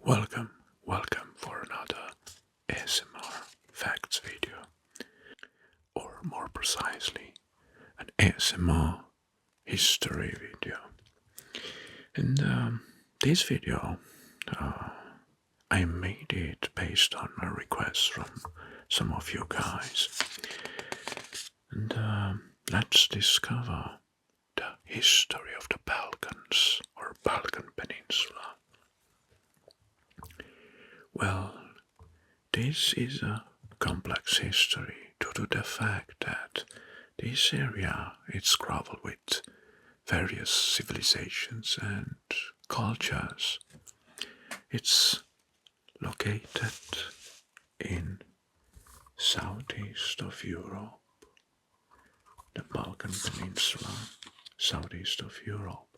Welcome for another ASMR facts video, or more precisely, an ASMR history video. And this video, I made it based on a request from some of you guys. And let's discover the history of the Balkans, or Balkan Peninsula. Well, this is a complex history due to the fact that this area is covered with various civilizations and cultures. It's located in southeast of Europe, the Balkan Peninsula, southeast of Europe,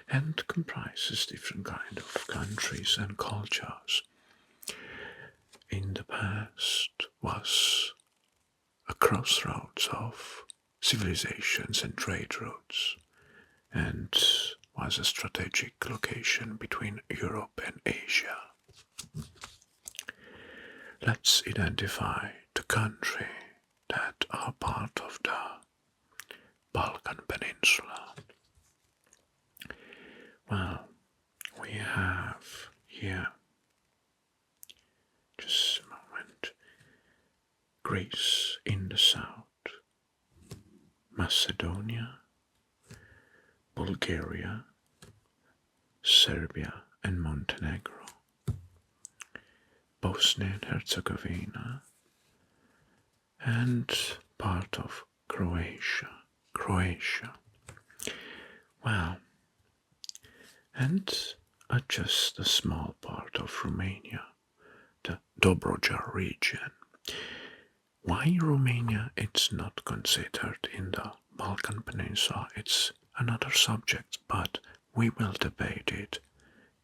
and comprises different kind of countries and cultures. In the past was a crossroads of civilizations and trade routes, and was a strategic location between Europe and Asia. Let's identify the country that are part of the Balkan Peninsula. Well, we have here, just a moment, Greece in the south, Macedonia, Bulgaria, Serbia and Montenegro, Bosnia and Herzegovina, and part of Croatia. Well, and just a small part of Romania, the Dobroja region. Why Romania it's not considered in the Balkan Peninsula, it's another subject, but we will debate it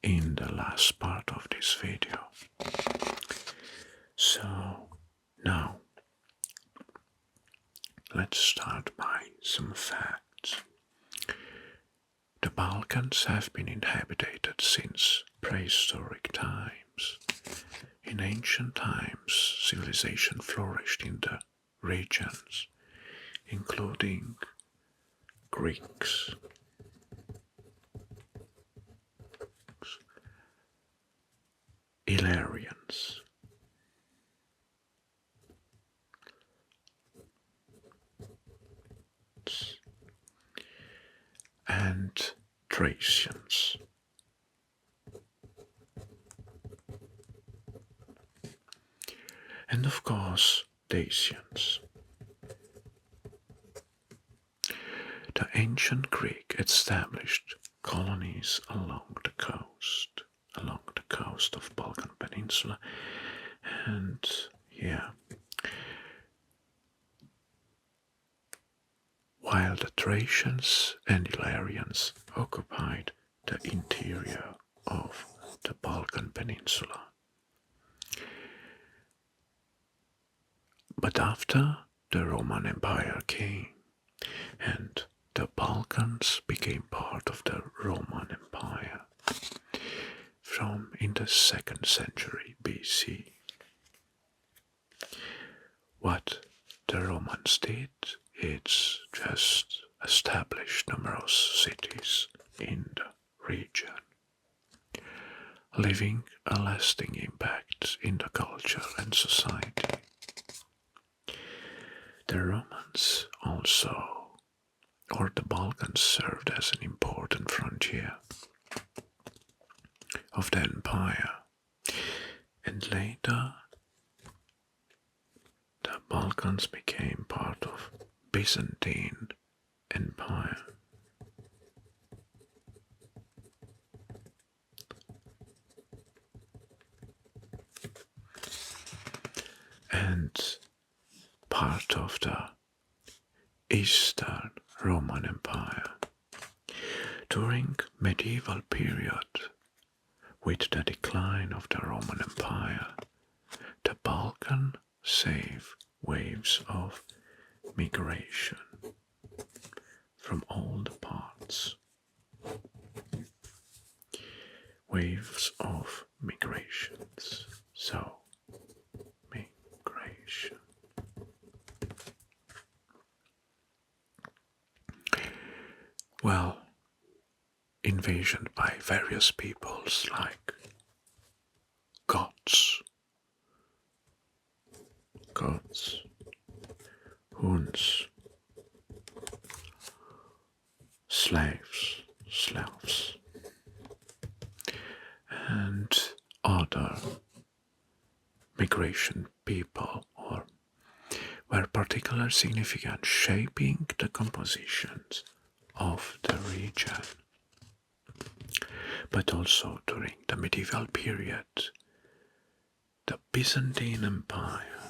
in the last part of this video. So, now, let's start by some facts. The Balkans have been inhabited since prehistoric times. In ancient times, civilization flourished in the regions, including Greeks, Illyrians, and Thracians. And of course, Dacians. The ancient Greek established colonies along the coast of Balkan Peninsula, and while the Thracians and Illyrians occupied the interior of the Balkan Peninsula. But after the Roman Empire came, and the Balkans became part of the Roman Empire from in the 2nd century BC. What the Romans did is just establish numerous cities in the region, leaving a lasting impact in the culture and society. The Romans also, or the Balkans, served as an important frontier of the empire, and later the Balkans became part of Byzantine Empire. And part of the Eastern Roman Empire. During medieval period, with the decline of the Roman Empire, the Balkan saved waves of migration from all the parts. waves of migrations. So, migration. Well, invasion by various peoples like Goths, Huns, Slavs, and other migration people were particularly significant, shaping the compositions of the region. But also during the medieval period, the Byzantine Empire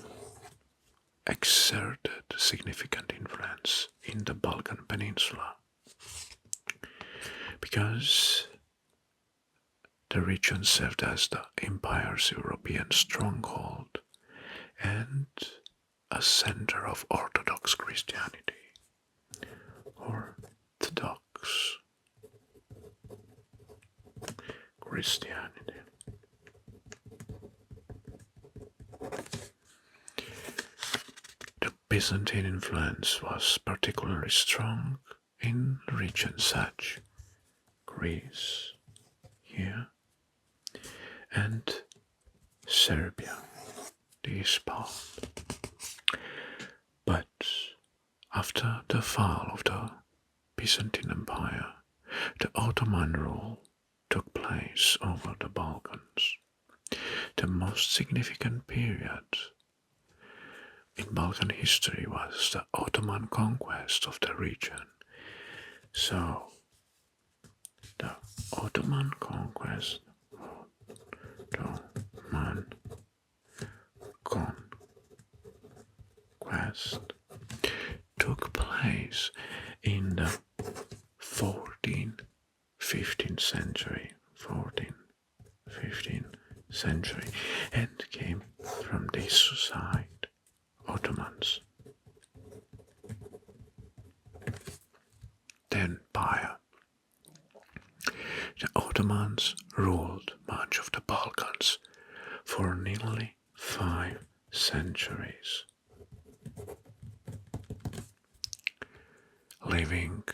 exerted significant influence in the Balkan Peninsula because the region served as the empire's European stronghold and a center of Orthodox Christianity. Orthodox Christianity. The Byzantine influence was particularly strong in regions such Greece here and Serbia, this part. But after the fall of the Byzantine Empire, the Ottoman rule took place over the Balkans. The most significant period in Balkan history was the Ottoman conquest of the region. So, the Ottoman conquest took place in the 15th century, and came from this side, Ottomans. The empire. The Ottomans ruled much of the Balkans for nearly 5 centuries, leaving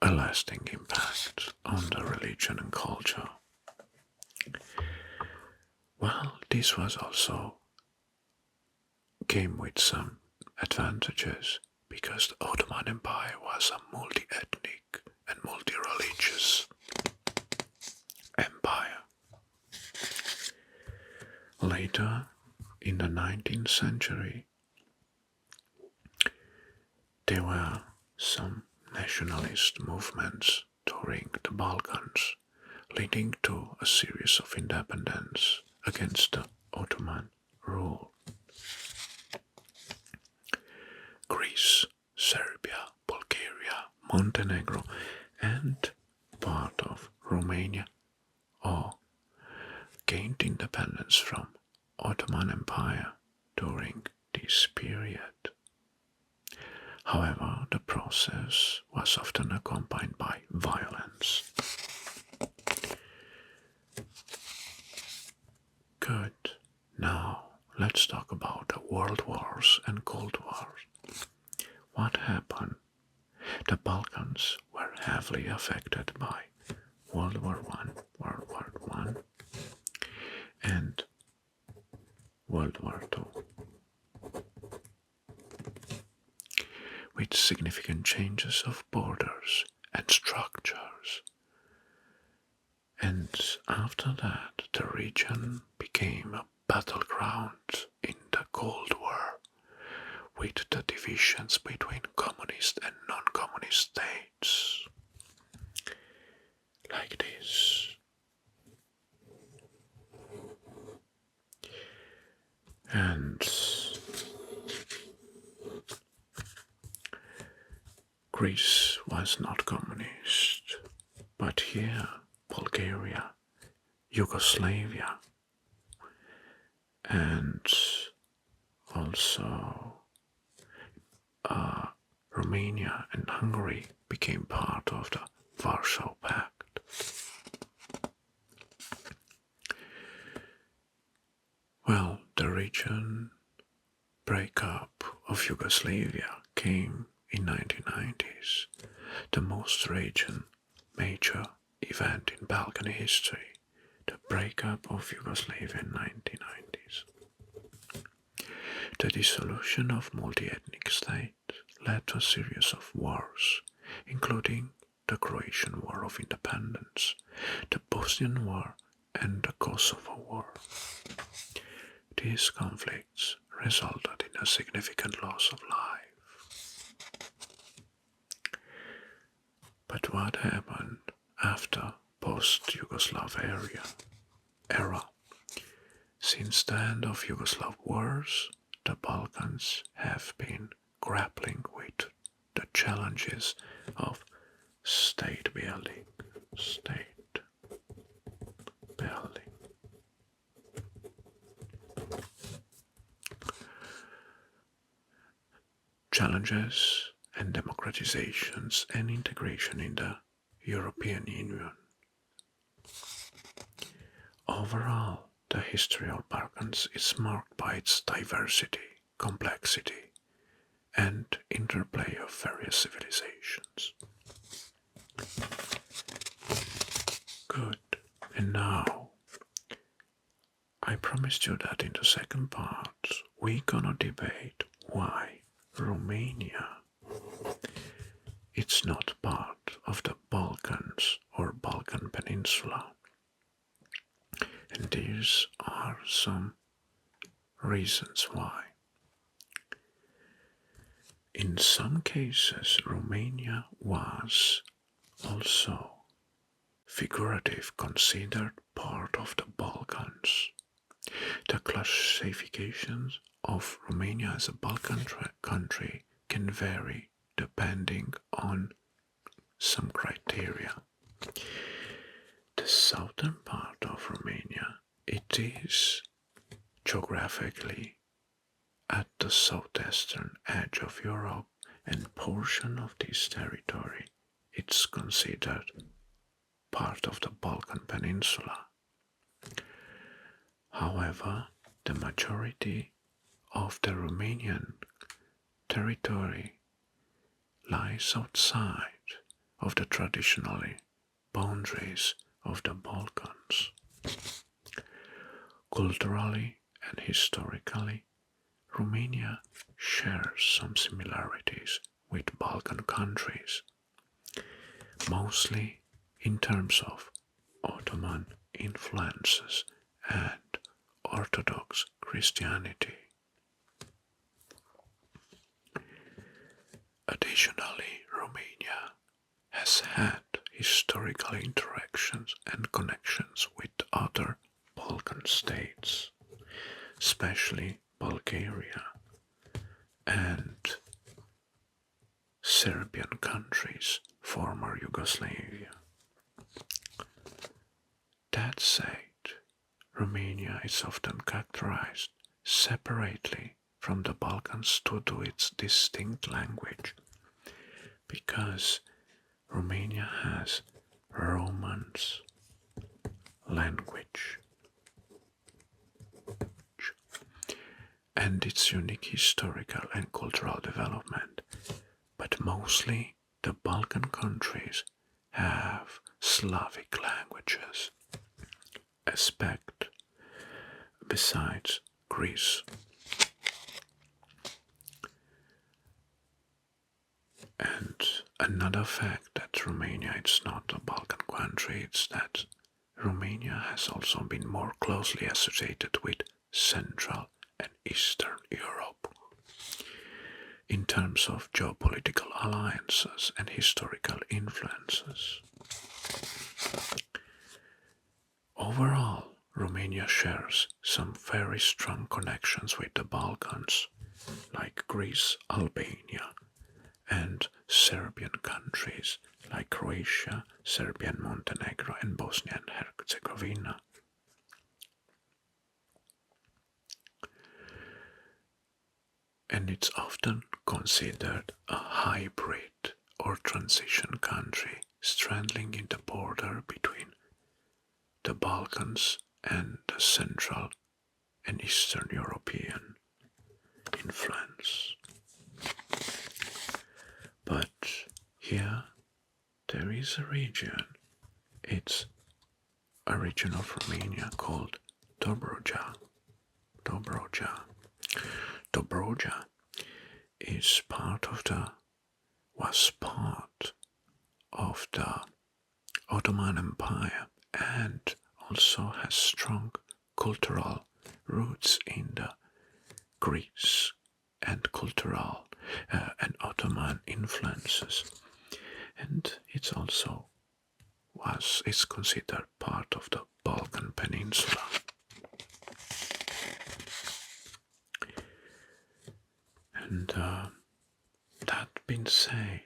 a lasting impact on the religion and culture. Well, this was also came with some advantages because the Ottoman Empire was a multi-ethnic and multi-religious empire. Later, in the 19th century, there were some nationalist movements touring the Balkans, leading to a series of independence against the Ottoman rule. Greece, Serbia, Bulgaria, Montenegro, and part of Romania all gained independence from Ottoman Empire during this period. However, the process was often accompanied by violence. Good. Now, let's talk about the World Wars and Cold Wars. What happened? The Balkans were heavily affected by World War I and World War II, with significant changes of borders and structures. And after that, the region became a battleground in the Cold War, with the divisions between communist and non-communist states. Like this. And Greece was not communist, but here Bulgaria, Yugoslavia, and also Romania and Hungary became part of the Warsaw Pact. Well, the region breakup of Yugoslavia came in 1990s, the most recent major event in Balkan history, the breakup of Yugoslavia in 1990s. The dissolution of multi-ethnic state led to a series of wars, including the Croatian War of Independence, the Bosnian War, and the Kosovo War. These conflicts resulted in a significant loss of life. But what happened after post-Yugoslav era? Since the end of Yugoslav wars, the Balkans have been grappling with the challenges of state building. Challenges and democratizations and integration in the European Union. Overall, the history of Balkans is marked by its diversity, complexity, and interplay of various civilizations. Good. And now, I promised you that in the second part, we're gonna debate why Romania it's not part of the Balkans or Balkan Peninsula. And these are some reasons why. In some cases, Romania was also figurative considered part of the Balkans. The classifications of Romania as a Balkan country can vary depending on some criteria. The southern part of Romania, it is geographically at the southeastern edge of Europe, and portion of this territory it's considered part of the Balkan Peninsula. However, the majority of the Romanian territory lies outside of the traditionally boundaries of the Balkans. Culturally and historically, Romania shares some similarities with Balkan countries, mostly in terms of Ottoman influences and Orthodox Christianity. Additionally, Romania has had historical interactions and connections with other Balkan states, especially Bulgaria and Serbian countries, former Yugoslavia. That said, Romania is often characterized separately from the Balkans due to its distinct language, because Romania has Romance language and its unique historical and cultural development, but mostly the Balkan countries have Slavic languages, besides Greece. And another fact that Romania is not a Balkan country is that Romania has also been more closely associated with Central and Eastern Europe in terms of geopolitical alliances and historical influences. Overall, Romania shares some very strong connections with the Balkans, like Greece, Albania, and Serbian countries like Croatia, Serbia and Montenegro, and Bosnia and Herzegovina. And it's often considered a hybrid or transition country straddling in the border between the Balkans and the Central and Eastern European influence. But here there is a region, it's a region of Romania called Dobroja. Dobroja is was part of the Ottoman Empire and also has strong cultural roots in the Greece and cultural and Ottoman influences, and it's also is considered part of the Balkan Peninsula. And that being said,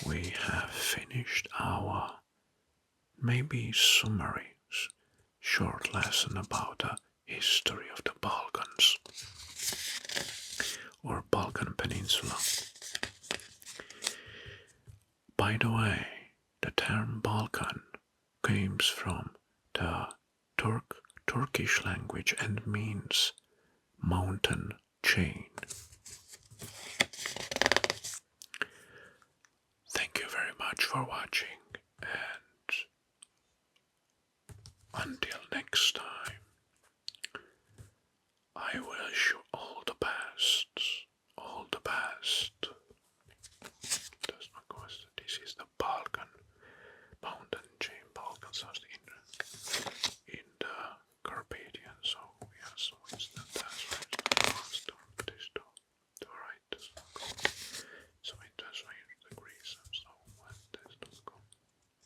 we have finished our maybe summary short lesson about the history of the Balkans or Balkan Peninsula. By the way, the term Balkan comes from the Turkish language and means mountain chain. Thank you very much for watching.